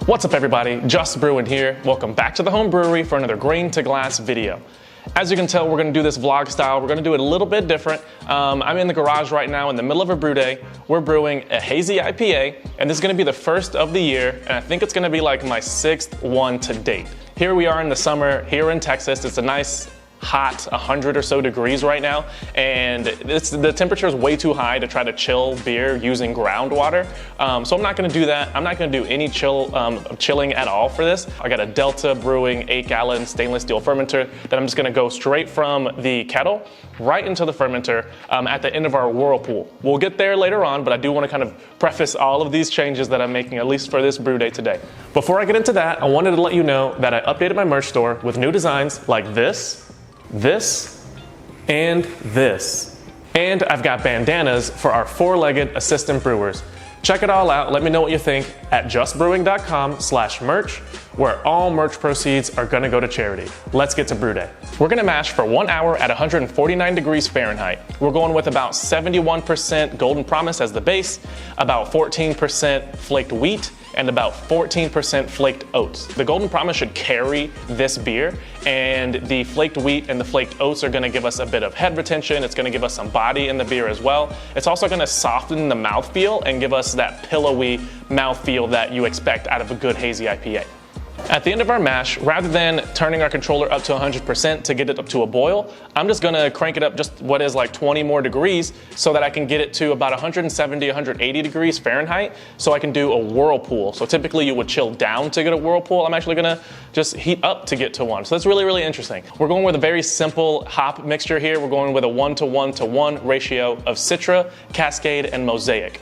What's up everybody, Just Brewing here. Welcome back to the home brewery for another grain to glass video. As you can tell, we're gonna do this vlog style. We're gonna do it a little bit different. I'm in the garage right now in the middle of a brew day. We're brewing a hazy IPA, and this is gonna be the first of the year, and I think it's gonna be like my 6th one to date. Here we are in the summer, here in Texas. It's a nice, hot 100 or so degrees right now, and the temperature is way too high to try to chill beer using groundwater. So I'm not gonna do that. I'm not gonna do any chilling at all for this. I got a Delta Brewing 8-gallon stainless steel fermenter that I'm just gonna go straight from the kettle right into the fermenter at the end of our whirlpool. We'll get there later on, but I do wanna kind of preface all of these changes that I'm making, at least for this brew day today. Before I get into that, I wanted to let you know that I updated my merch store with new designs like this, and this. And I've got bandanas for our four-legged assistant brewers. Check it all out. Let me know what you think at justbrewing.com/merch, where all merch proceeds are gonna go to charity. Let's get to brew day. We're gonna mash for 1 hour at 149 degrees Fahrenheit. We're going with about 71% Golden Promise as the base, about 14% flaked wheat, and about 14% flaked oats. The Golden Promise should carry this beer, and the flaked wheat and the flaked oats are gonna give us a bit of head retention. It's gonna give us some body in the beer as well. It's also gonna soften the mouthfeel and give us that pillowy mouthfeel that you expect out of a good hazy IPA. At the end of our mash, rather than turning our controller up to 100% to get it up to a boil, I'm just gonna crank it up just what is like 20 more degrees so that I can get it to about 170, 180 degrees Fahrenheit so I can do a whirlpool. So typically you would chill down to get a whirlpool. I'm actually gonna just heat up to get to one. So that's really, really interesting. We're going with a very simple hop mixture here. We're going with a 1:1:1 ratio of Citra, Cascade, and Mosaic.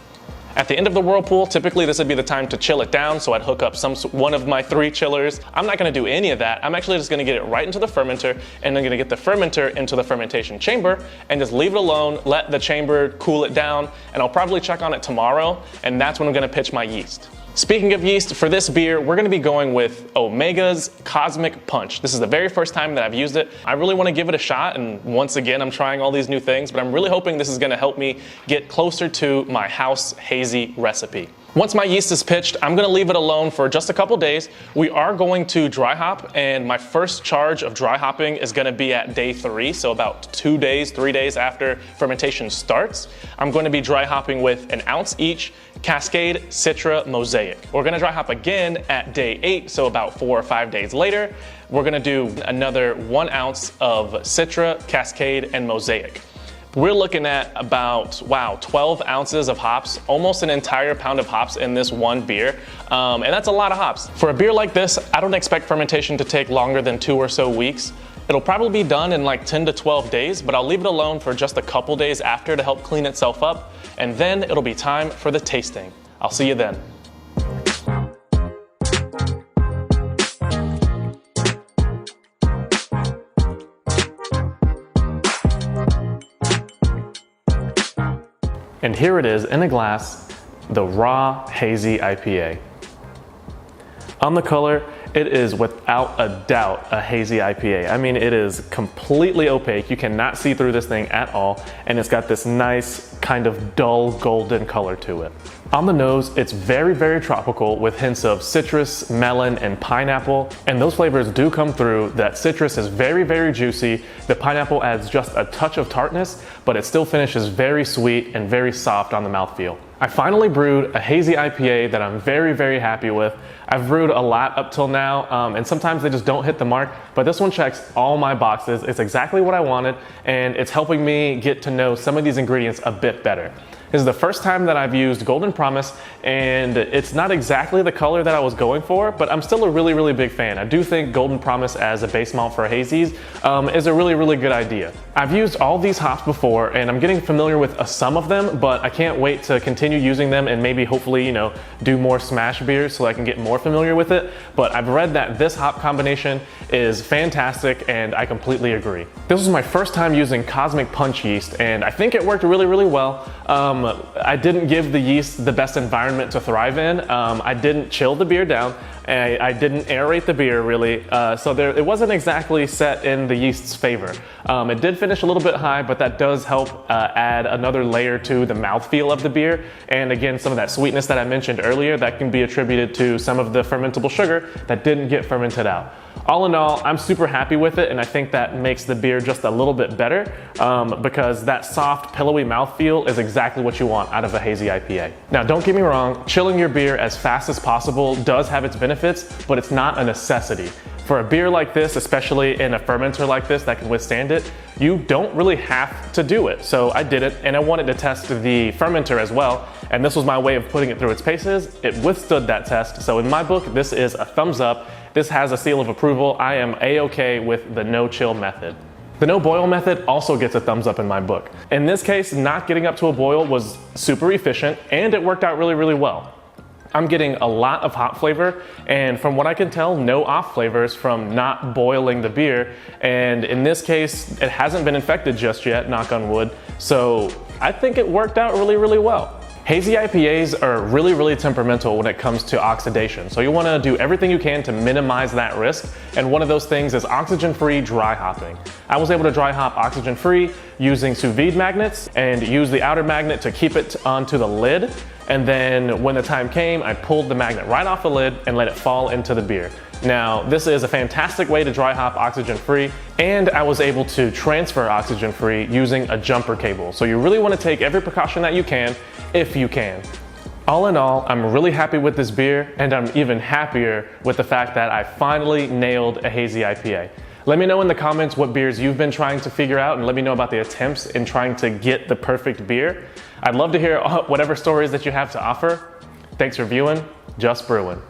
At the end of the whirlpool, typically this would be the time to chill it down, so I'd hook up one of my 3 chillers. I'm not gonna do any of that. I'm actually just gonna get it right into the fermenter, and I'm gonna get the fermenter into the fermentation chamber, and just leave it alone, let the chamber cool it down, and I'll probably check on it tomorrow, and that's when I'm gonna pitch my yeast. Speaking of yeast, for this beer, we're gonna be going with Omega's Cosmic Punch. This is the very first time that I've used it. I really wanna give it a shot, and once again, I'm trying all these new things, but I'm really hoping this is gonna help me get closer to my house hazy recipe. Once my yeast is pitched, I'm gonna leave it alone for just a couple days. We are going to dry hop, and my first charge of dry hopping is gonna be at day 3, so about 2 days, 3 days after fermentation starts. I'm going to be dry hopping with 1 ounce each, Cascade, Citra, Mosaic. We're gonna dry hop again at day 8, so about 4 or 5 days later. We're gonna do another 1 ounce of Citra, Cascade, and Mosaic. We're looking at about, 12 ounces of hops, almost an entire pound of hops in this one beer. And that's a lot of hops. For a beer like this, I don't expect fermentation to take longer than 2 or so weeks. It'll probably be done in like 10 to 12 days, but I'll leave it alone for just a couple days after to help clean itself up. And then it'll be time for the tasting. I'll see you then. And here it is in a glass, the raw hazy IPA. On the color, it is without a doubt a hazy IPA. I mean, it is completely opaque. You cannot see through this thing at all, and it's got this nice kind of dull golden color to it. On the nose, it's very, very tropical with hints of citrus, melon, and pineapple. And those flavors do come through. That citrus is very, very juicy. The pineapple adds just a touch of tartness, but it still finishes very sweet and very soft on the mouthfeel. I finally brewed a hazy IPA that I'm very, very happy with. I've brewed a lot up till now, and sometimes they just don't hit the mark, but this one checks all my boxes. It's exactly what I wanted, and it's helping me get to know some of these ingredients a bit better. This is the first time that I've used Golden Promise, and it's not exactly the color that I was going for, but I'm still a really, really big fan. I do think Golden Promise as a base malt for hazies is a really, really good idea. I've used all these hops before, and I'm getting familiar with some of them, but I can't wait to continue using them and maybe hopefully, do more smash beers so I can get more familiar with it. But I've read that this hop combination is fantastic, and I completely agree. This was my first time using Cosmic Punch yeast, and I think it worked really, really well. I didn't give the yeast the best environment to thrive in. I didn't chill the beer down. and I didn't aerate the beer really, so it wasn't exactly set in the yeast's favor. It did finish a little bit high, but that does help add another layer to the mouthfeel of the beer, and again, some of that sweetness that I mentioned earlier that can be attributed to some of the fermentable sugar that didn't get fermented out. All in all, I'm super happy with it, and I think that makes the beer just a little bit better because that soft, pillowy mouthfeel is exactly what you want out of a hazy IPA. Now, don't get me wrong, chilling your beer as fast as possible does have its benefits, but it's not a necessity. For a beer like this, especially in a fermenter like this that can withstand it, you don't really have to do it. So I did it, and I wanted to test the fermenter as well, and this was my way of putting it through its paces. It withstood that test, so in my book, this is a thumbs up. This has a seal of approval. I am A-okay with the no chill method. The no boil method also gets a thumbs up in my book. In this case, not getting up to a boil was super efficient, and it worked out really, really well. I'm getting a lot of hop flavor, and from what I can tell, no off flavors from not boiling the beer. And in this case, it hasn't been infected just yet, knock on wood. So I think it worked out really, really well. Hazy IPAs are really, really temperamental when it comes to oxidation. So you want to do everything you can to minimize that risk. And one of those things is oxygen-free dry hopping. I was able to dry hop oxygen-free using sous vide magnets and use the outer magnet to keep it onto the lid. And then when the time came, I pulled the magnet right off the lid and let it fall into the beer. Now, this is a fantastic way to dry hop oxygen-free, and I was able to transfer oxygen-free using a jumper cable. So you really want to take every precaution that you can, if you can. All in all, I'm really happy with this beer, and I'm even happier with the fact that I finally nailed a hazy IPA. Let me know in the comments what beers you've been trying to figure out, and let me know about the attempts in trying to get the perfect beer. I'd love to hear whatever stories that you have to offer. Thanks for viewing, Just Brewing.